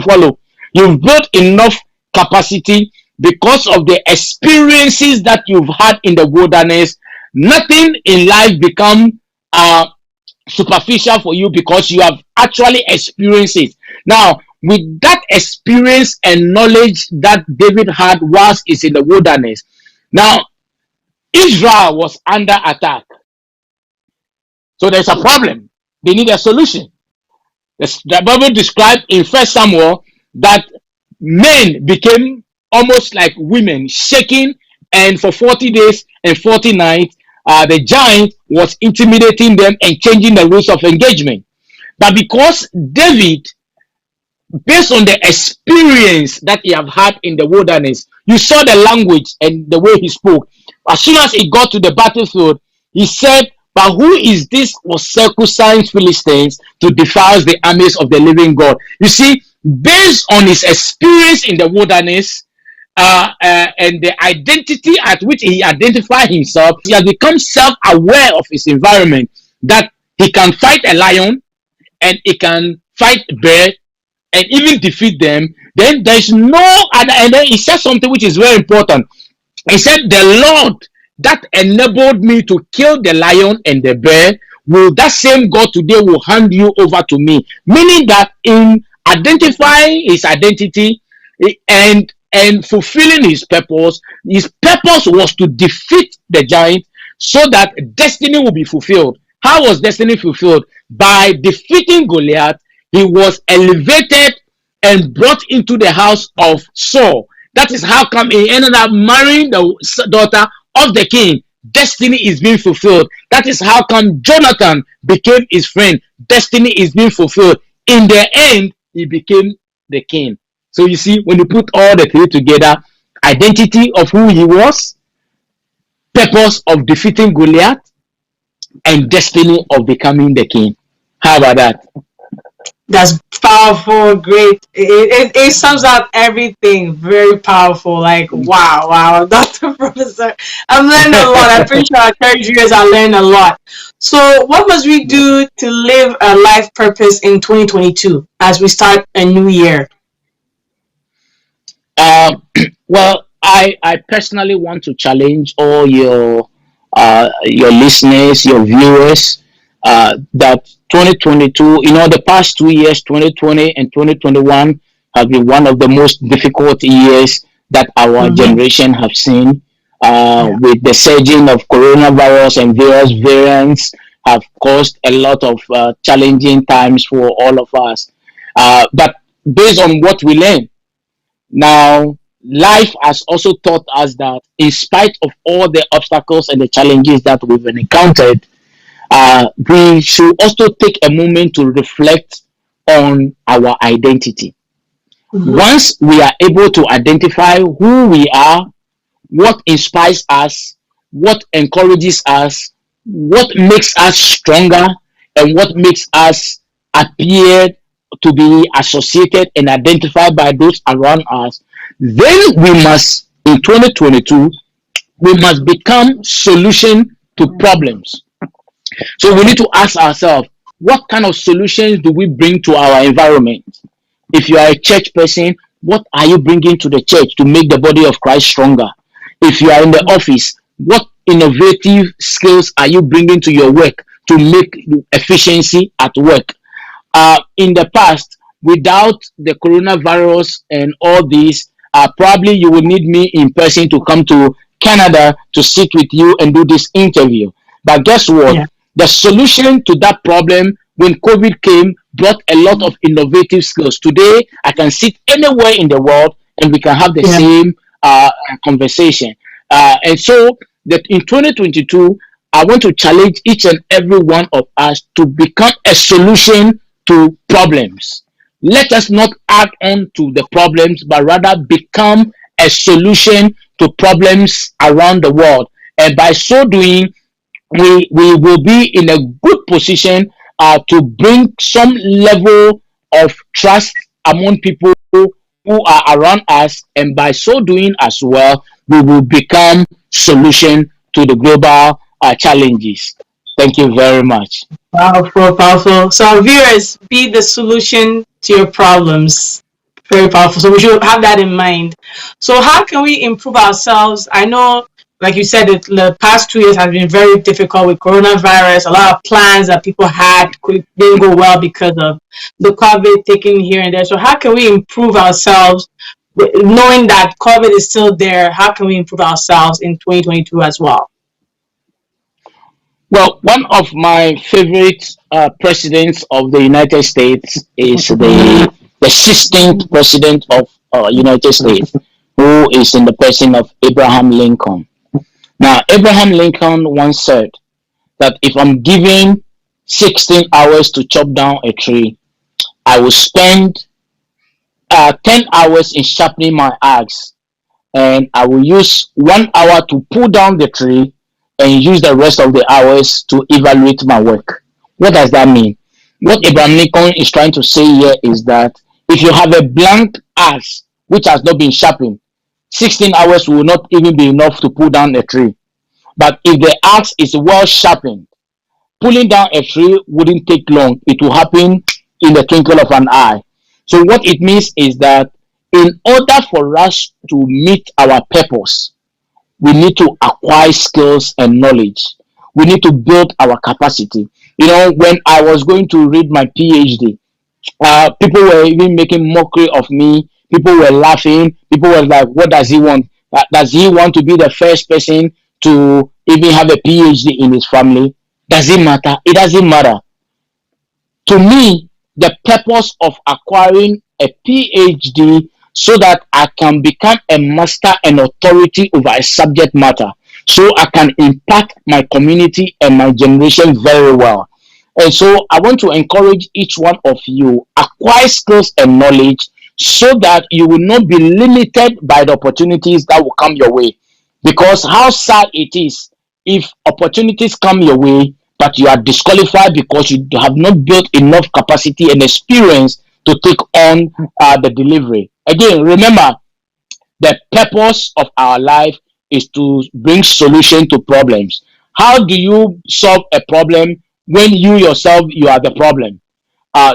follow. You've built enough capacity because of the experiences that you've had in the wilderness. Nothing in life become superficial for you because you have actually experienced it. Now, with that experience and knowledge that David had whilst he's in the wilderness, now Israel was under attack. So there's a problem. They need a solution. The Bible described in 1 Samuel that men became almost like women, shaking, and for 40 days and 40 nights, the giant was intimidating them and changing the rules of engagement. But because David, based on the experience that he have had in the wilderness, you saw the language and the way he spoke. As soon as he got to the battlefield, he said, but who is this uncircumcised Philistines to defile the armies of the living God? You see, based on his experience in the wilderness and the identity at which he identified himself, he has become self-aware of his environment, that he can fight a lion and he can fight a bear and even defeat them. Then there's no other. And then he said something which is very important. He said, the Lord that enabled me to kill the lion and the bear will that same God today will hand you over to me? Meaning that in identifying his identity and fulfilling his purpose was to defeat the giant so that destiny will be fulfilled. How was destiny fulfilled? By defeating Goliath, he was elevated and brought into the house of Saul. That is how come he ended up marrying the daughter of the king. Destiny is being fulfilled. That is how come Jonathan became his friend. Destiny is being fulfilled. In the end, he became the king. So you see, when you put all the three together, identity of who he was, purpose of defeating Goliath, and destiny of becoming the king. How about that? That's powerful, great. It sums up everything. Very powerful. Like, wow, Dr. Professor. I'm learning a lot. I'm pretty sure our current viewers are learning a lot. So, what must we do to live a life purpose in 2022 as we start a new year? Well, I personally want to challenge all your listeners, your viewers, that 2022, the past 2 years, 2020 and 2021, have been one of the most difficult years that our generation have seen. With the surging of coronavirus and various variants, have caused a lot of challenging times for all of us. But based on what we learned, now life has also taught us that in spite of all the obstacles and the challenges that we've encountered, we should also take a moment to reflect on our identity. Once we are able to identify who we are, what inspires us, what encourages us, what makes us stronger, and what makes us appear to be associated and identified by those around us, then we must, in 2022, we must become solution to problems. So we need to ask ourselves, what kind of solutions do we bring to our environment? If you are a church person, what are you bringing to the church to make the body of Christ stronger? If you are in the office, what innovative skills are you bringing to your work to make efficiency at work? In the past, without the coronavirus and all these, probably you will need me in person to come to Canada to sit with you and do this interview. But guess what? Yeah. The solution to that problem when COVID came brought a lot of innovative skills. Today, I can sit anywhere in the world and we can have the same conversation. And so that in 2022, I want to challenge each and every one of us to become a solution to problems. Let us not add on to the problems, but rather become a solution to problems around the world. And by so doing, we will be in a good position to bring some level of trust among people who are around us. And by so doing as well, we will become solution to the global challenges. Thank you very much. Powerful. So viewers, be the solution to your problems. Very powerful. So we should have that in mind. So how can we improve ourselves? I know, like you said, the past 2 years have been very difficult with coronavirus. A lot of plans that people had didn't go well because of the COVID taking here and there. So how can we improve ourselves, knowing that COVID is still there? How can we improve ourselves in 2022 as well? Well, one of my favorite presidents of the United States is the 16th president of United States, who is in the person of Abraham Lincoln. Now, Abraham Lincoln once said that if I'm given 16 hours to chop down a tree, I will spend 10 hours in sharpening my axe, and I will use 1 hour to pull down the tree and use the rest of the hours to evaluate my work. What does that mean? What Abraham Lincoln is trying to say here is that if you have a blank axe which has not been sharpened, 16 hours will not even be enough to pull down a tree. But if the axe is well sharpened, pulling down a tree wouldn't take long. It will happen in the twinkle of an eye. So what it means is that in order for us to meet our purpose, we need to acquire skills and knowledge. We need to build our capacity. When I was going to read my PhD, people were even making mockery of me. People were laughing. People were like, "What does he want? Does he want to be the first person to even have a PhD in his family? Does it matter? It doesn't matter." To me, the purpose of acquiring a PhD so that I can become a master and authority over a subject matter, so I can impact my community and my generation very well. And so I want to encourage each one of you, acquire skills and knowledge so that you will not be limited by the opportunities that will come your way. Because how sad it is if opportunities come your way, but you are disqualified because you have not built enough capacity and experience to take on the delivery. Again, remember, the purpose of our life is to bring solution to problems. How do you solve a problem when you yourself you are the problem?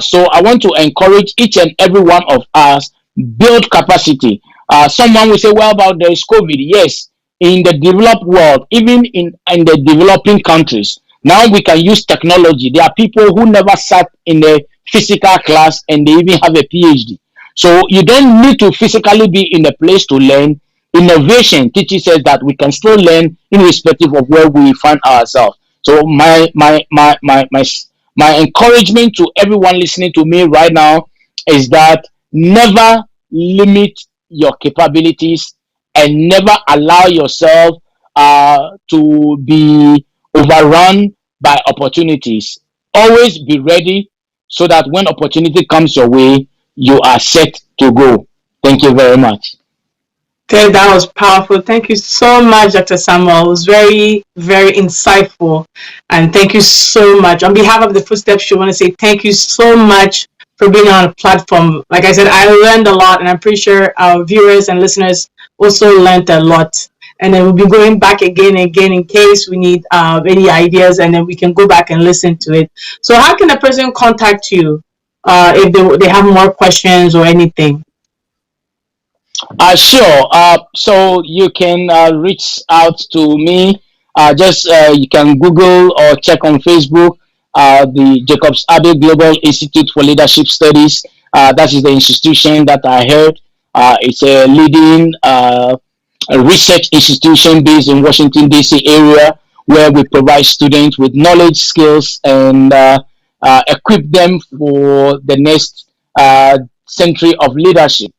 So I want to encourage each and every one of us build capacity. Someone will say, "Well, about there is COVID." Yes, in the developed world, even in the developing countries, now we can use technology. There are people who never sat in a physical class and they even have a PhD. So you don't need to physically be in a place to learn. Innovation teaches us that we can still learn irrespective of where we find ourselves. So my encouragement to everyone listening to me right now is that never limit your capabilities and never allow yourself to be overrun by opportunities. Always be ready so that when opportunity comes your way, you are set to go. Thank you very much. Okay, that was powerful. Thank you so much, Dr. Samuel. It was very, very insightful. And thank you so much. On behalf of the Footsteps Show, I want to say thank you so much for being on a platform. Like I said, I learned a lot, and I'm pretty sure our viewers and listeners also learned a lot. And then we'll be going back again and again in case we need any ideas, and then we can go back and listen to it. So how can a person contact you if they have more questions or anything? Sure. So you can reach out to me. Just you can Google or check on Facebook the Jacobs Abbey Global Institute for Leadership Studies. That is the institution that I heard. It's a leading a research institution based in Washington D.C. area where we provide students with knowledge, skills, and equip them for the next century of leadership.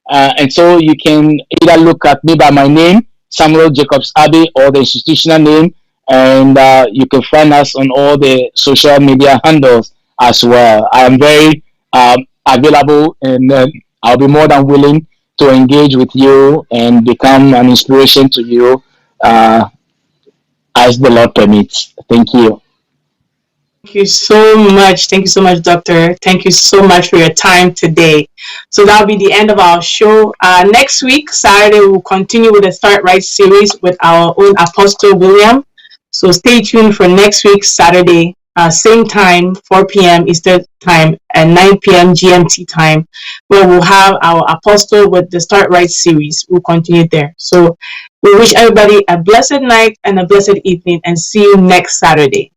And so you can either look at me by my name, Samuel Jacobs Abbey, or the institutional name, and you can find us on all the social media handles as well. I am very available, and I'll be more than willing to engage with you and become an inspiration to you as the Lord permits. Thank you. Thank you so much. Thank you so much, Doctor. Thank you so much for your time today. So that'll be the end of our show. Next week, Saturday, we'll continue with the Start Right series with our own Apostle William. So stay tuned for next week, Saturday, same time, 4 p.m. Eastern Time and 9 p.m. GMT time, where we'll have our Apostle with the Start Right series. We'll continue there. So we wish everybody a blessed night and a blessed evening, and see you next Saturday.